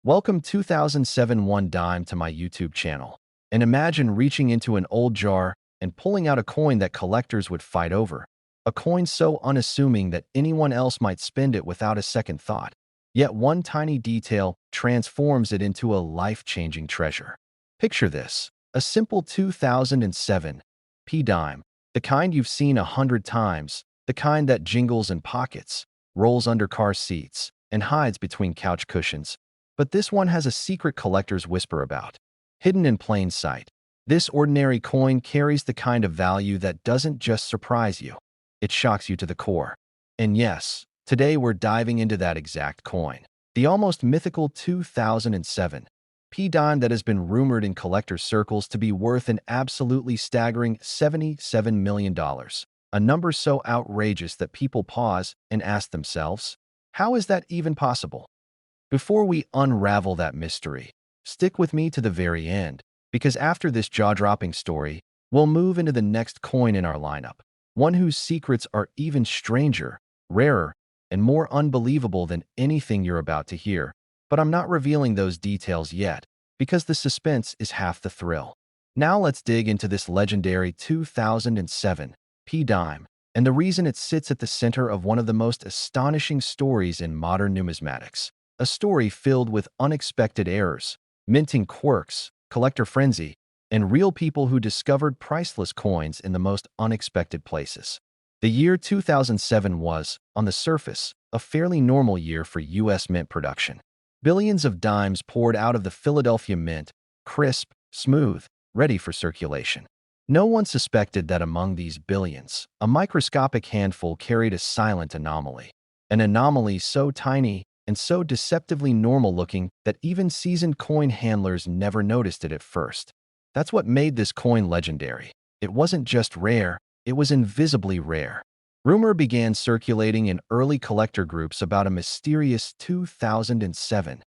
Welcome 2007 One Dime to my YouTube channel. And imagine reaching into an old jar and pulling out a coin that collectors would fight over. A coin so unassuming that anyone else might spend it without a second thought. Yet one tiny detail transforms it into a life-changing treasure. Picture this, a simple 2007 dime, the kind you've seen 100 times, the kind that jingles in pockets, rolls under car seats, and hides between couch cushions. But this one has a secret collectors whisper about. Hidden in plain sight, this ordinary coin carries the kind of value that doesn't just surprise you, it shocks you to the core. And yes, today we're diving into that exact coin. The almost mythical 2007 dime that has been rumored in collector circles to be worth an absolutely staggering $77 million. A number so outrageous that people pause and ask themselves, how is that even possible? Before we unravel that mystery, stick with me to the very end, because after this jaw-dropping story, we'll move into the next coin in our lineup, one whose secrets are even stranger, rarer, and more unbelievable than anything you're about to hear. But I'm not revealing those details yet, because the suspense is half the thrill. Now let's dig into this legendary 2007 dime, and the reason it sits at the center of one of the most astonishing stories in modern numismatics. A story filled with unexpected errors, minting quirks, collector frenzy, and real people who discovered priceless coins in the most unexpected places. The year 2007 was, on the surface, a fairly normal year for U.S. mint production. Billions of dimes poured out of the Philadelphia Mint, crisp, smooth, ready for circulation. No one suspected that among these billions, a microscopic handful carried a silent anomaly. An anomaly so tiny and so deceptively normal-looking that even seasoned coin handlers never noticed it at first. That's what made this coin legendary. It wasn't just rare, it was invisibly rare. Rumor began circulating in early collector groups about a mysterious 2007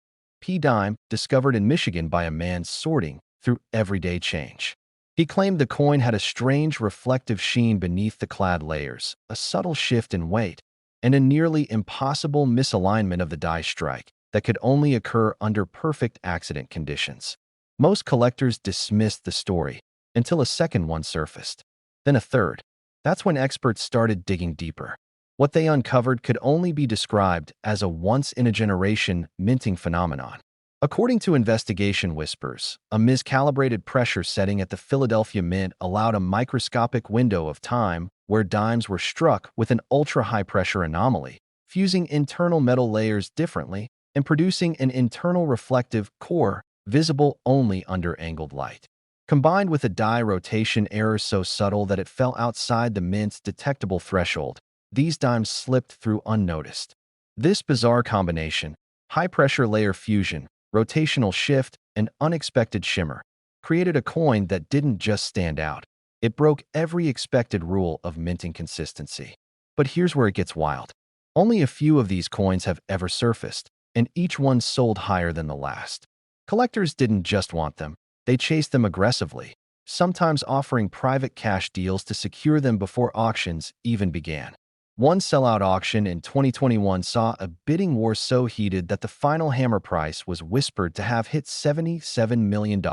dime discovered in Michigan by a man sorting through everyday change. He claimed the coin had a strange reflective sheen beneath the clad layers, a subtle shift in weight, and a nearly impossible misalignment of the die strike that could only occur under perfect accident conditions. Most collectors dismissed the story until a second one surfaced, then a third. That's when experts started digging deeper. What they uncovered could only be described as a once-in-a-generation minting phenomenon. According to investigation whispers, a miscalibrated pressure setting at the Philadelphia Mint allowed a microscopic window of time where dimes were struck with an ultra-high-pressure anomaly, fusing internal metal layers differently and producing an internal reflective core visible only under angled light. Combined with a die rotation error so subtle that it fell outside the mint's detectable threshold, these dimes slipped through unnoticed. This bizarre combination, high-pressure layer fusion, rotational shift, and unexpected shimmer, created a coin that didn't just stand out. It broke every expected rule of minting consistency. But here's where it gets wild. Only a few of these coins have ever surfaced, and each one sold higher than the last. Collectors didn't just want them, they chased them aggressively, sometimes offering private cash deals to secure them before auctions even began. One sellout auction in 2021 saw a bidding war so heated that the final hammer price was whispered to have hit $77 million,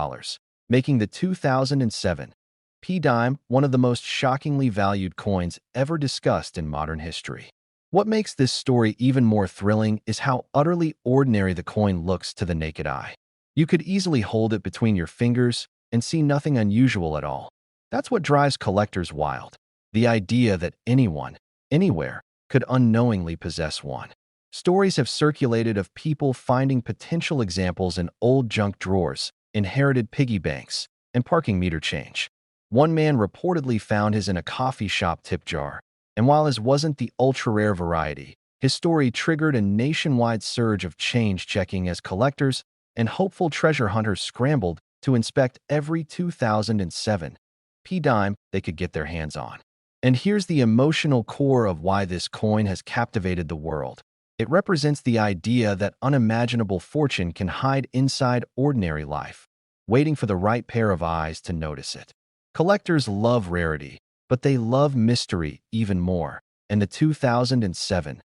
making the 2007 dime one of the most shockingly valued coins ever discussed in modern history. What makes this story even more thrilling is how utterly ordinary the coin looks to the naked eye. You could easily hold it between your fingers and see nothing unusual at all. That's what drives collectors wild. The idea that anyone, anywhere, could unknowingly possess one. Stories have circulated of people finding potential examples in old junk drawers, inherited piggy banks, and parking meter change. One man reportedly found his in a coffee shop tip jar, and while his wasn't the ultra-rare variety, his story triggered a nationwide surge of change checking as collectors and hopeful treasure hunters scrambled to inspect every 2007 dime they could get their hands on. And here's the emotional core of why this coin has captivated the world. It represents the idea that unimaginable fortune can hide inside ordinary life, waiting for the right pair of eyes to notice it. Collectors love rarity, but they love mystery even more, and the 2007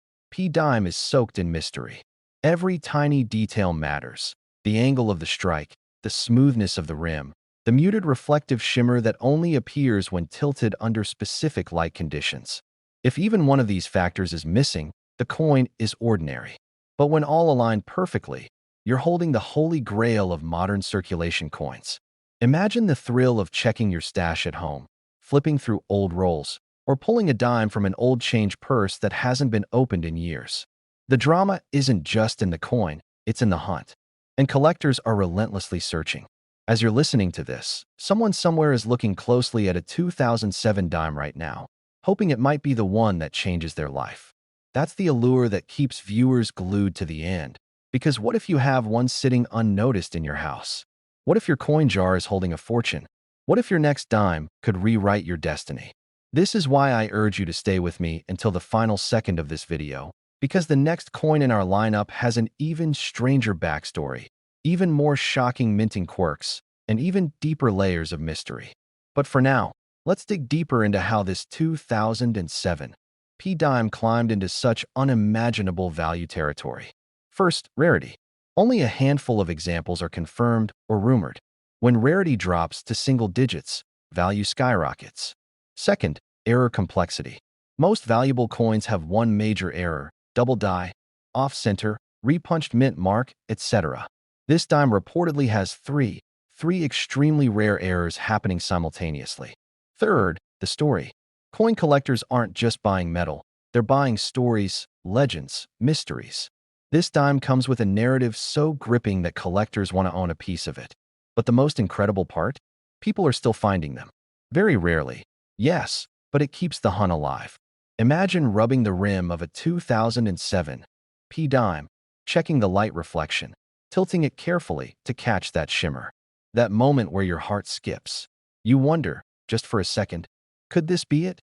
dime is soaked in mystery. Every tiny detail matters. The angle of the strike, the smoothness of the rim, the muted reflective shimmer that only appears when tilted under specific light conditions. If even one of these factors is missing, the coin is ordinary. But when all align perfectly, you're holding the holy grail of modern circulation coins. Imagine the thrill of checking your stash at home, flipping through old rolls, or pulling a dime from an old change purse that hasn't been opened in years. The drama isn't just in the coin, it's in the hunt. And collectors are relentlessly searching. As you're listening to this, someone somewhere is looking closely at a 2007 dime right now, hoping it might be the one that changes their life. That's the allure that keeps viewers glued to the end. Because what if you have one sitting unnoticed in your house? What if your coin jar is holding a fortune? What if your next dime could rewrite your destiny? This is why I urge you to stay with me until the final second of this video, because the next coin in our lineup has an even stranger backstory, even more shocking minting quirks, and even deeper layers of mystery. But for now, let's dig deeper into how this 2007 P-dime climbed into such unimaginable value territory. First, rarity. Only a handful of examples are confirmed or rumored. When rarity drops to single digits, value skyrockets. Second, error complexity. Most valuable coins have one major error: double die, off-center, repunched mint mark, etc. This dime reportedly has three extremely rare errors happening simultaneously. Third, the story. Coin collectors aren't just buying metal, they're buying stories, legends, mysteries. This dime comes with a narrative so gripping that collectors want to own a piece of it. But the most incredible part? People are still finding them. Very rarely. Yes, but it keeps the hunt alive. Imagine rubbing the rim of a 2007 P-dime, checking the light reflection, tilting it carefully to catch that shimmer. That moment where your heart skips. You wonder, just for a second, could this be it?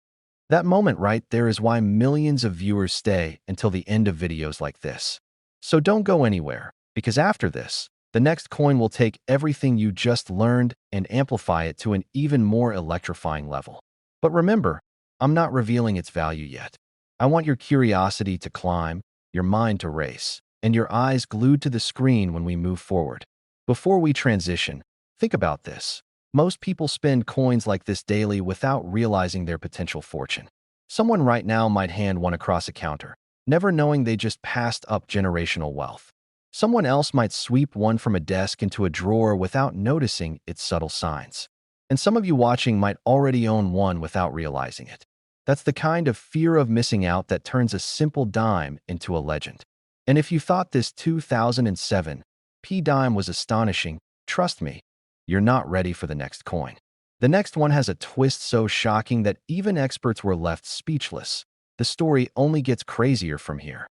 That moment right there is why millions of viewers stay until the end of videos like this. So don't go anywhere, because after this, the next coin will take everything you just learned and amplify it to an even more electrifying level. But remember, I'm not revealing its value yet. I want your curiosity to climb, your mind to race, and your eyes glued to the screen when we move forward. Before we transition, think about this. Most people spend coins like this daily without realizing their potential fortune. Someone right now might hand one across a counter, never knowing they just passed up generational wealth. Someone else might sweep one from a desk into a drawer without noticing its subtle signs. And some of you watching might already own one without realizing it. That's the kind of fear of missing out that turns a simple dime into a legend. And if you thought this 2007 P-dime was astonishing, trust me, you're not ready for the next coin. The next one has a twist so shocking that even experts were left speechless. The story only gets crazier from here.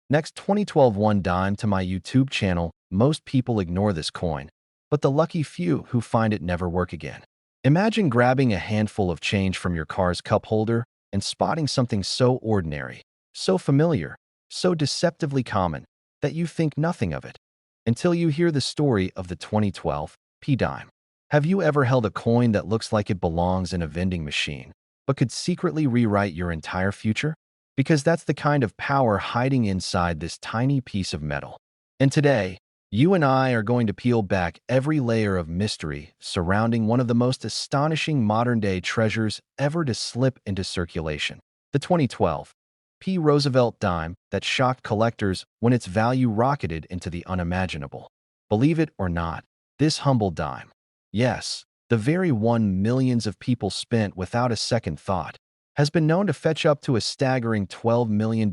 Next, 2012 One Dime to my YouTube channel. Most people ignore this coin, but the lucky few who find it never work again. Imagine grabbing a handful of change from your car's cup holder and spotting something so ordinary, so familiar, so deceptively common that you think nothing of it until you hear the story of the 2012 P-dime. Have you ever held a coin that looks like it belongs in a vending machine, but could secretly rewrite your entire future? Because that's the kind of power hiding inside this tiny piece of metal. And today, you and I are going to peel back every layer of mystery surrounding one of the most astonishing modern-day treasures ever to slip into circulation. The 2012 P. Roosevelt dime that shocked collectors when its value rocketed into the unimaginable. Believe it or not, this humble dime, yes, the very one millions of people spent without a second thought, has been known to fetch up to a staggering $12 million,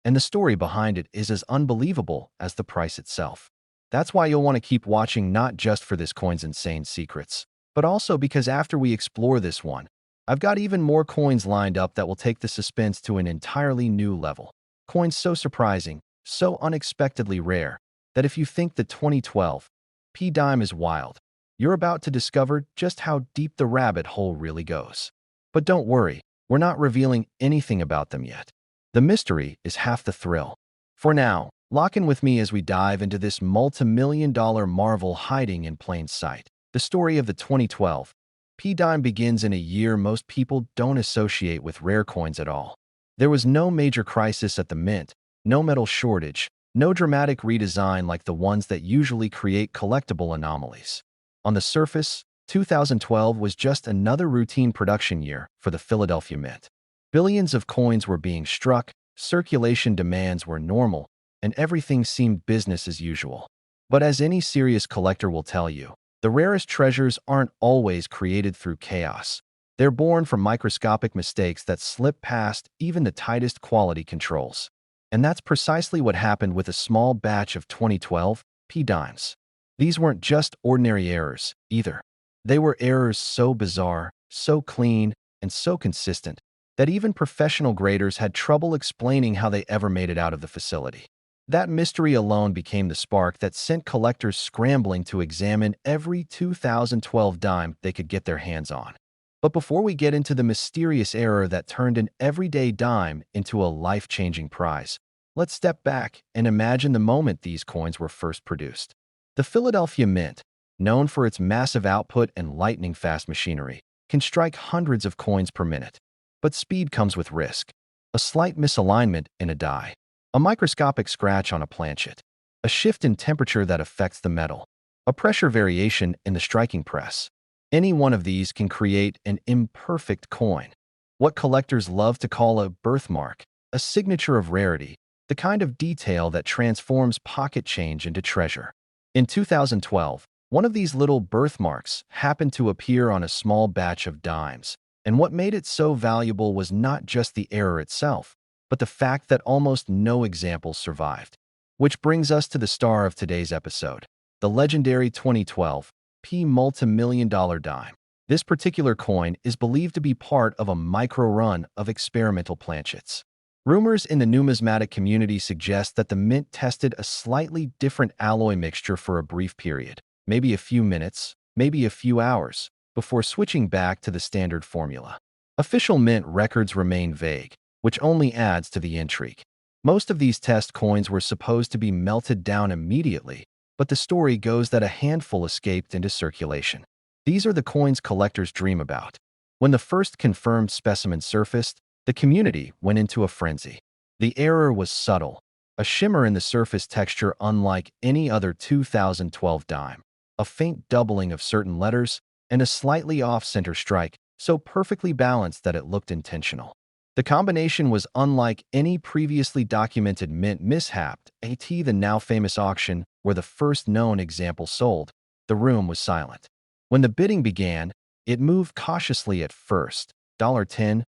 and the story behind it is as unbelievable as the price itself. That's why you'll want to keep watching, not just for this coin's insane secrets, but also because after we explore this one, I've got even more coins lined up that will take the suspense to an entirely new level. Coins so surprising, so unexpectedly rare, that if you think the 2012 P-dime is wild, you're about to discover just how deep the rabbit hole really goes. But don't worry, we're not revealing anything about them yet. The mystery is half the thrill. For now, lock in with me as we dive into this multi-million-dollar marvel hiding in plain sight. The story of the 2012 P-dime begins in a year most people don't associate with rare coins at all. There was no major crisis at the mint, no metal shortage, No dramatic redesign like the ones that usually create collectible anomalies. On the surface, 2012 was just another routine production year for the Philadelphia Mint. Billions of coins were being struck, circulation demands were normal, and everything seemed business as usual. But as any serious collector will tell you, the rarest treasures aren't always created through chaos. They're born from microscopic mistakes that slip past even the tightest quality controls. And that's precisely what happened with a small batch of 2012 P-dimes. These weren't just ordinary errors, either. They were errors so bizarre, so clean, and so consistent that even professional graders had trouble explaining how they ever made it out of the facility. That mystery alone became the spark that sent collectors scrambling to examine every 2012 dime they could get their hands on. But before we get into the mysterious error that turned an everyday dime into a life-changing prize, let's step back and imagine the moment these coins were first produced. The Philadelphia Mint, known for its massive output and lightning-fast machinery, can strike hundreds of coins per minute. But speed comes with risk. A slight misalignment in a die, a microscopic scratch on a planchet, a shift in temperature that affects the metal, a pressure variation in the striking press. Any one of these can create an imperfect coin, what collectors love to call a birthmark, a signature of rarity, the kind of detail that transforms pocket change into treasure. In 2012, one of these little birthmarks happened to appear on a small batch of dimes, and what made it so valuable was not just the error itself, but the fact that almost no examples survived. Which brings us to the star of today's episode, the legendary 2012 P multi-million-dollar dime. This particular coin is believed to be part of a micro-run of experimental planchets. Rumors in the numismatic community suggest that the Mint tested a slightly different alloy mixture for a brief period, maybe a few minutes, maybe a few hours, before switching back to the standard formula. Official Mint records remain vague, which only adds to the intrigue. Most of these test coins were supposed to be melted down immediately, but the story goes that a handful escaped into circulation. These are the coins collectors dream about. When the first confirmed specimen surfaced, the community went into a frenzy. The error was subtle, a shimmer in the surface texture unlike any other 2012 dime, a faint doubling of certain letters, and a slightly off-center strike, so perfectly balanced that it looked intentional. The combination was unlike any previously documented Mint mishap. At the now famous auction, where the first known example sold, the room was silent. When the bidding began, it moved cautiously at first, $10,000,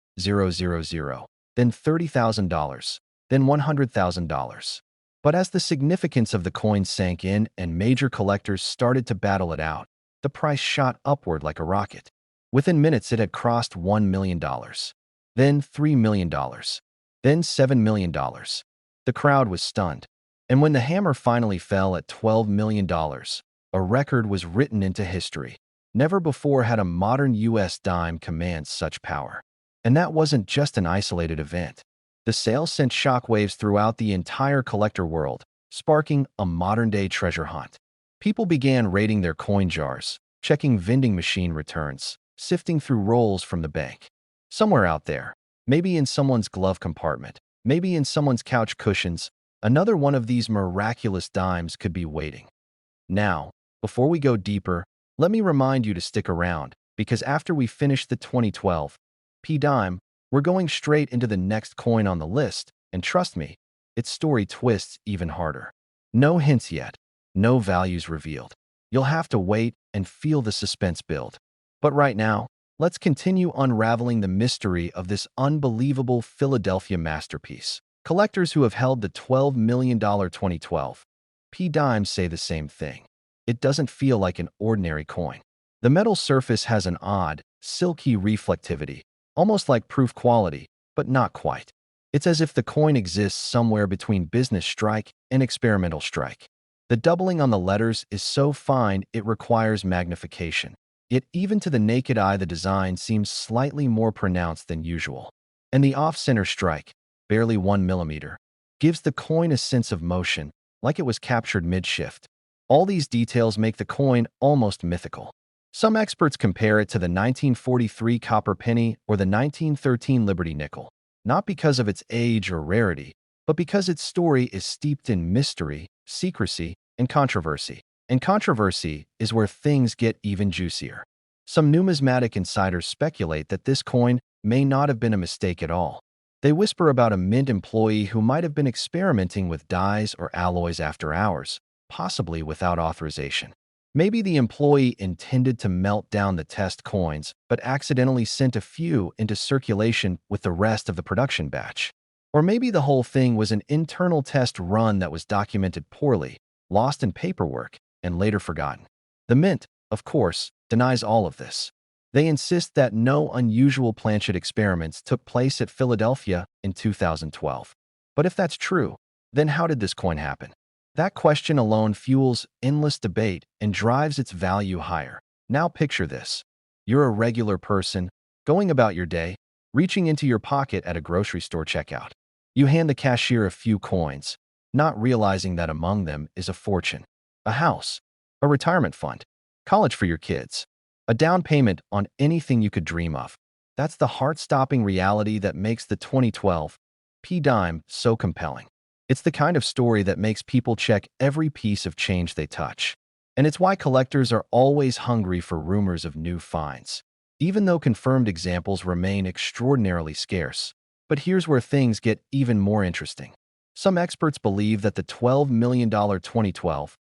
then $30,000, then $100,000. But as the significance of the coin sank in and major collectors started to battle it out, the price shot upward like a rocket. Within minutes, it had crossed $1 million, then $3 million, then $7 million. The crowd was stunned. And when the hammer finally fell at $12 million, a record was written into history. Never before had a modern U.S. dime command such power. And that wasn't just an isolated event. The sale sent shockwaves throughout the entire collector world, sparking a modern-day treasure hunt. People began raiding their coin jars, checking vending machine returns, sifting through rolls from the bank. Somewhere out there, maybe in someone's glove compartment, maybe in someone's couch cushions, another one of these miraculous dimes could be waiting. Now, before we go deeper, let me remind you to stick around, because after we finish the 2012 P-dime, we're going straight into the next coin on the list, and trust me, its story twists even harder. No hints yet, no values revealed. You'll have to wait and feel the suspense build. But right now, let's continue unraveling the mystery of this unbelievable Philadelphia masterpiece. Collectors who have held the $12 million 2012 P-dime say the same thing. It doesn't feel like an ordinary coin. The metal surface has an odd, silky reflectivity, almost like proof quality, but not quite. It's as if the coin exists somewhere between business strike and experimental strike. The doubling on the letters is so fine it requires magnification. Yet even to the naked eye, the design seems slightly more pronounced than usual. And the off-center strike, barely 1 millimeter, gives the coin a sense of motion, like it was captured mid-shift. All these details make the coin almost mythical. Some experts compare it to the 1943 copper penny or the 1913 Liberty nickel, not because of its age or rarity, but because its story is steeped in mystery, secrecy, and controversy. And controversy is where things get even juicier. Some numismatic insiders speculate that this coin may not have been a mistake at all. They whisper about a mint employee who might have been experimenting with dyes or alloys after hours, possibly without authorization. Maybe the employee intended to melt down the test coins, but accidentally sent a few into circulation with the rest of the production batch. Or maybe the whole thing was an internal test run that was documented poorly, lost in paperwork, and later forgotten. The mint, of course, denies all of this. They insist that no unusual planchet experiments took place at Philadelphia in 2012. But if that's true, then how did this coin happen? That question alone fuels endless debate and drives its value higher. Now picture this. You're a regular person, going about your day, reaching into your pocket at a grocery store checkout. You hand the cashier a few coins, not realizing that among them is a fortune, a house, a retirement fund, college for your kids, a down payment on anything you could dream of. That's the heart-stopping reality that makes the 2012 Dime so compelling. It's the kind of story that makes people check every piece of change they touch. And it's why collectors are always hungry for rumors of new finds, even though confirmed examples remain extraordinarily scarce. But here's where things get even more interesting. Some experts believe that the $12 million 2012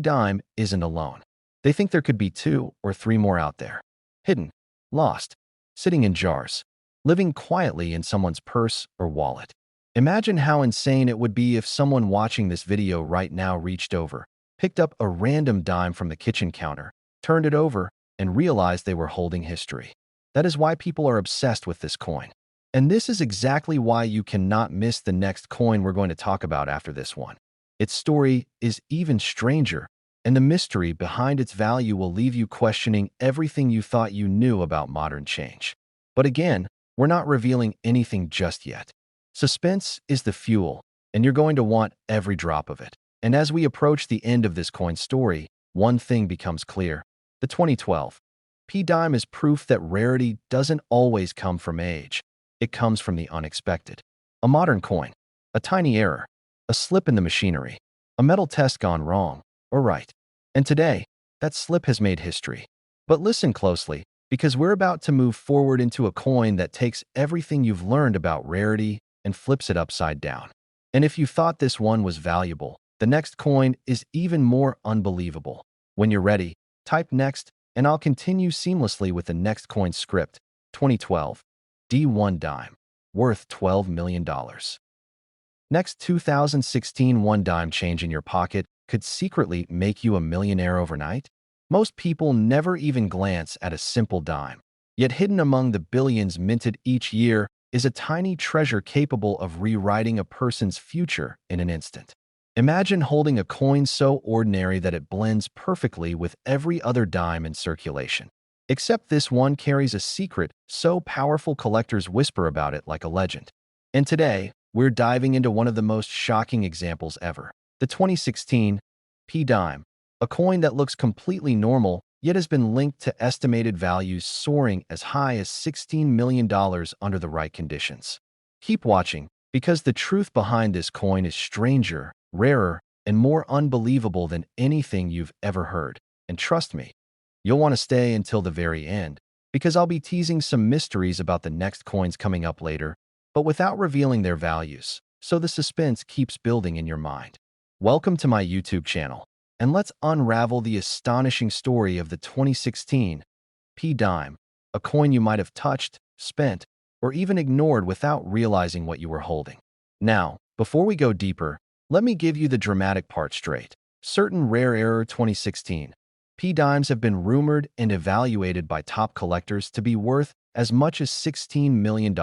Dime isn't alone. They think there could be 2 or 3 more out there. Hidden, lost, sitting in jars, living quietly in someone's purse or wallet. Imagine how insane it would be if someone watching this video right now reached over, picked up a random dime from the kitchen counter, turned it over, and realized they were holding history. That is why people are obsessed with this coin. And this is exactly why you cannot miss the next coin we're going to talk about after this one. Its story is even stranger, and the mystery behind its value will leave you questioning everything you thought you knew about modern change. But again, we're not revealing anything just yet. Suspense is the fuel, and you're going to want every drop of it. And as we approach the end of this coin story, one thing becomes clear. The 2012 Dime is proof that rarity doesn't always come from age. It comes from the unexpected. A modern coin, a tiny error, a slip in the machinery, a metal test gone wrong or right. And today, that slip has made history. But listen closely, because we're about to move forward into a coin that takes everything you've learned about rarity and flips it upside down. And if you thought this one was valuable, the next coin is even more unbelievable. When you're ready, type next, and I'll continue seamlessly with the next coin script. 2012 One Dime, worth $12 million. Next 2016 one dime change in your pocket could secretly make you a millionaire overnight? Most people never even glance at a simple dime. Yet hidden among the billions minted each year is a tiny treasure capable of rewriting a person's future in an instant. Imagine holding a coin so ordinary that it blends perfectly with every other dime in circulation. Except this one carries a secret so powerful collectors whisper about it like a legend. And today, we're diving into one of the most shocking examples ever. The 2016 Dime, a coin that looks completely normal yet has been linked to estimated values soaring as high as $16 million under the right conditions. Keep watching, because the truth behind this coin is stranger, rarer, and more unbelievable than anything you've ever heard. And trust me, you'll want to stay until the very end, because I'll be teasing some mysteries about the next coins coming up later, but without revealing their values, so the suspense keeps building in your mind. Welcome to my YouTube channel, and let's unravel the astonishing story of the 2016 Dime, a coin you might have touched, spent, or even ignored without realizing what you were holding. Now, before we go deeper, let me give you the dramatic part straight. Certain rare error 2016 Dimes have been rumored and evaluated by top collectors to be worth as much as $16 million,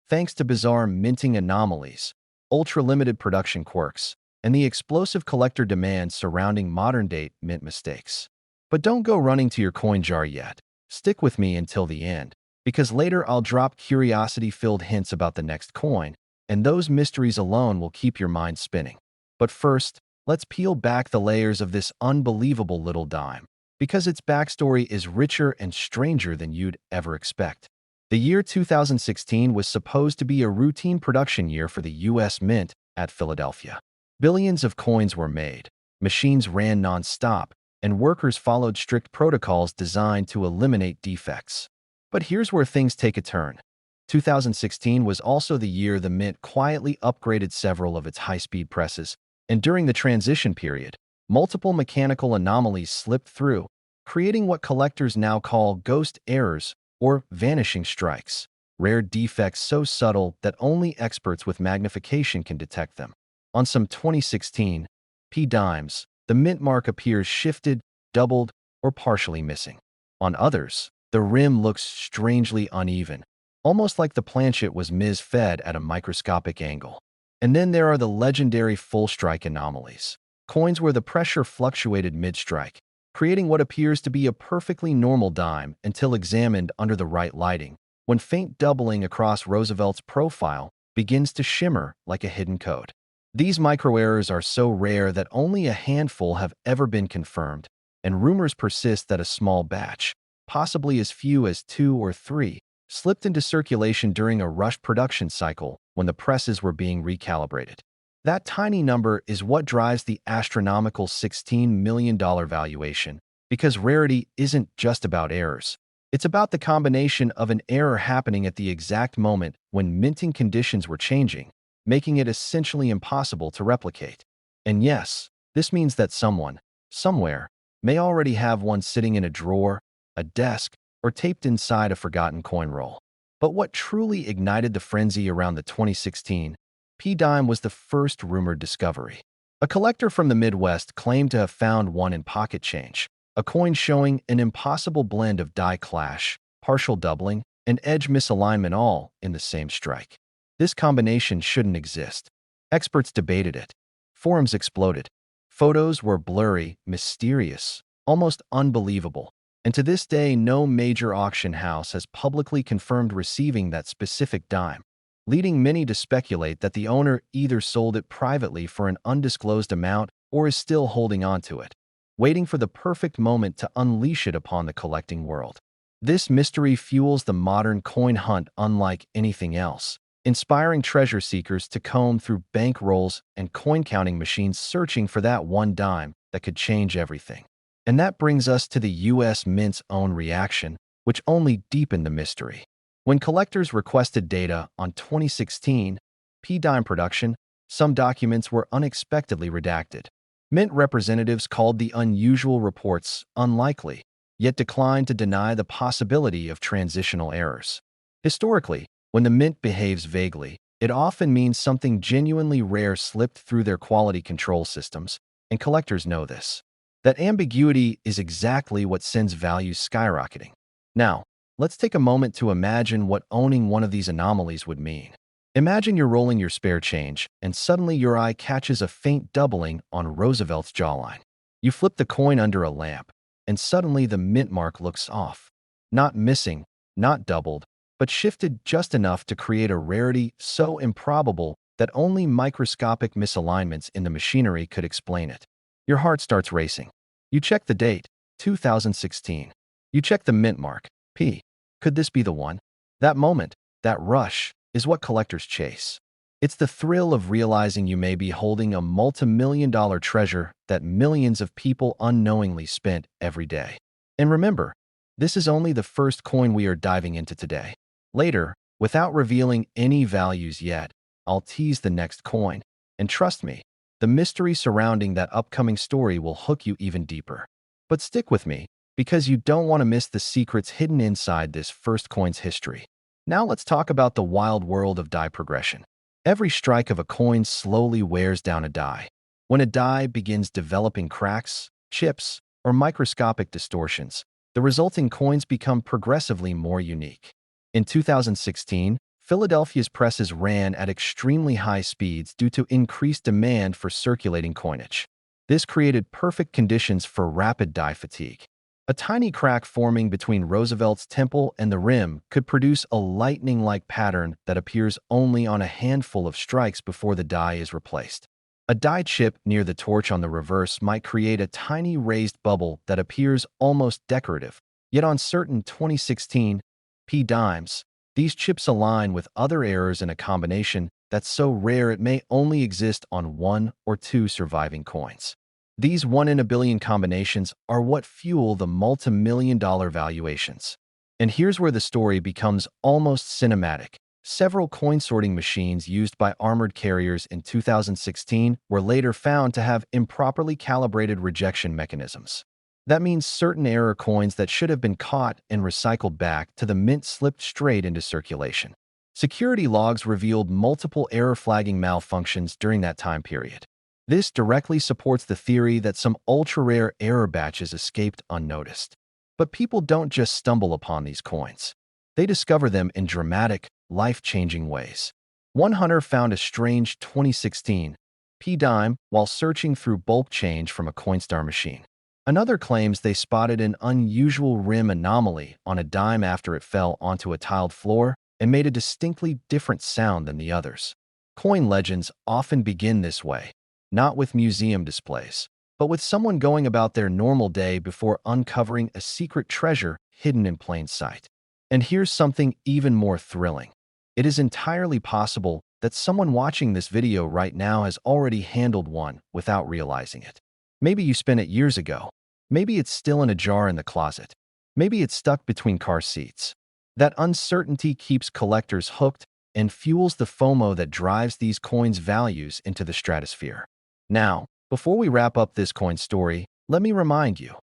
thanks to bizarre minting anomalies, ultra-limited production quirks, and the explosive collector demand surrounding modern-day mint mistakes. But don't go running to your coin jar yet. Stick with me until the end, because later I'll drop curiosity-filled hints about the next coin, and those mysteries alone will keep your mind spinning. But first, let's peel back the layers of this unbelievable little dime, because its backstory is richer and stranger than you'd ever expect. The year 2016 was supposed to be a routine production year for the U.S. Mint at Philadelphia. Billions of coins were made, machines ran non-stop, and workers followed strict protocols designed to eliminate defects. But here's where things take a turn. 2016 was also the year the Mint quietly upgraded several of its high-speed presses, and during the transition period, multiple mechanical anomalies slipped through, creating what collectors now call ghost errors or vanishing strikes, rare defects so subtle that only experts with magnification can detect them. On some 2016 P dimes, the mint mark appears shifted, doubled, or partially missing. On others, the rim looks strangely uneven, almost like the planchet was misfed at a microscopic angle. And then there are the legendary full-strike anomalies, coins where the pressure fluctuated mid-strike, creating what appears to be a perfectly normal dime until examined under the right lighting, when faint doubling across Roosevelt's profile begins to shimmer like a hidden code. These microerrors are so rare that only a handful have ever been confirmed, and rumors persist that a small batch, possibly as few as 2 or 3, slipped into circulation during a rushed production cycle when the presses were being recalibrated. That tiny number is what drives the astronomical $16 million valuation, because rarity isn't just about errors. It's about the combination of an error happening at the exact moment when minting conditions were changing, making it essentially impossible to replicate. And yes, this means that someone, somewhere, may already have one sitting in a drawer, a desk, or taped inside a forgotten coin roll. But what truly ignited the frenzy around the 2016 P dime was the first rumored discovery. A collector from the Midwest claimed to have found one in pocket change, a coin showing an impossible blend of die clash, partial doubling, and edge misalignment all in the same strike. This combination shouldn't exist. Experts debated it. Forums exploded. Photos were blurry, mysterious, almost unbelievable. And to this day, no major auction house has publicly confirmed receiving that specific dime, leading many to speculate that the owner either sold it privately for an undisclosed amount or is still holding on to it, waiting for the perfect moment to unleash it upon the collecting world. This mystery fuels the modern coin hunt unlike anything else, inspiring treasure seekers to comb through bank rolls and coin-counting machines searching for that one dime that could change everything. And that brings us to the U.S. Mint's own reaction, which only deepened the mystery. When collectors requested data on 2016 P dime production, some documents were unexpectedly redacted. Mint representatives called the unusual reports unlikely, yet declined to deny the possibility of transitional errors. Historically, when the Mint behaves vaguely, it often means something genuinely rare slipped through their quality control systems, and collectors know this. That ambiguity is exactly what sends values skyrocketing. Now, let's take a moment to imagine what owning one of these anomalies would mean. Imagine you're rolling your spare change, and suddenly your eye catches a faint doubling on Roosevelt's jawline. You flip the coin under a lamp, and suddenly the mint mark looks off. Not missing, not doubled, but shifted just enough to create a rarity so improbable that only microscopic misalignments in the machinery could explain it. Your heart starts racing. You check the date, 2016. You check the mint mark, P. Could this be the one? That moment, that rush, is what collectors chase. It's the thrill of realizing you may be holding a multi-million-dollar treasure that millions of people unknowingly spent every day. And remember, this is only the first coin we are diving into today. Later, without revealing any values yet, I'll tease the next coin. And trust me, the mystery surrounding that upcoming story will hook you even deeper. But stick with me, because you don't want to miss the secrets hidden inside this first coin's history. Now let's talk about the wild world of die progression. Every strike of a coin slowly wears down a die. When a die begins developing cracks, chips, or microscopic distortions, the resulting coins become progressively more unique. In 2016, Philadelphia's presses ran at extremely high speeds due to increased demand for circulating coinage. This created perfect conditions for rapid die fatigue. A tiny crack forming between Roosevelt's temple and the rim could produce a lightning-like pattern that appears only on a handful of strikes before the die is replaced. A die chip near the torch on the reverse might create a tiny raised bubble that appears almost decorative, yet on certain 2016 P dimes, these chips align with other errors in a combination that's so rare it may only exist on one or two surviving coins. These one-in-a-billion combinations are what fuel the multi-million-dollar valuations. And here's where the story becomes almost cinematic. Several coin-sorting machines used by armored carriers in 2016 were later found to have improperly calibrated rejection mechanisms. That means certain error coins that should have been caught and recycled back to the mint slipped straight into circulation. Security logs revealed multiple error flagging malfunctions during that time period. This directly supports the theory that some ultra-rare error batches escaped unnoticed. But people don't just stumble upon these coins. They discover them in dramatic, life-changing ways. One hunter found a strange 2016 P-dime while searching through bulk change from a Coinstar machine. Another claims they spotted an unusual rim anomaly on a dime after it fell onto a tiled floor and made a distinctly different sound than the others. Coin legends often begin this way, not with museum displays, but with someone going about their normal day before uncovering a secret treasure hidden in plain sight. And here's something even more thrilling. It is entirely possible that someone watching this video right now has already handled one without realizing it. Maybe you spent it years ago. Maybe it's still in a jar in the closet. Maybe it's stuck between car seats. That uncertainty keeps collectors hooked and fuels the FOMO that drives these coins' values into the stratosphere. Now, before we wrap up this coin story, let me remind you,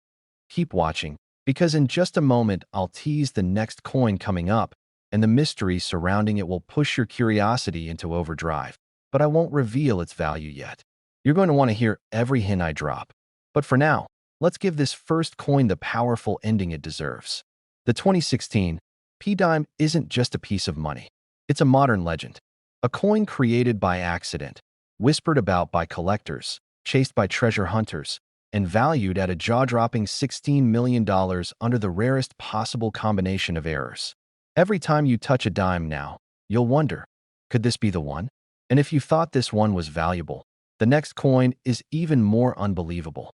keep watching, because in just a moment I'll tease the next coin coming up, and the mystery surrounding it will push your curiosity into overdrive, but I won't reveal its value yet. You're going to want to hear every hint I drop. But for now, let's give this first coin the powerful ending it deserves. The 2016 P-dime isn't just a piece of money. It's a modern legend, a coin created by accident, whispered about by collectors, chased by treasure hunters, and valued at a jaw-dropping $16 million under the rarest possible combination of errors. Every time you touch a dime now, you'll wonder, could this be the one? And if you thought this one was valuable, the next coin is even more unbelievable.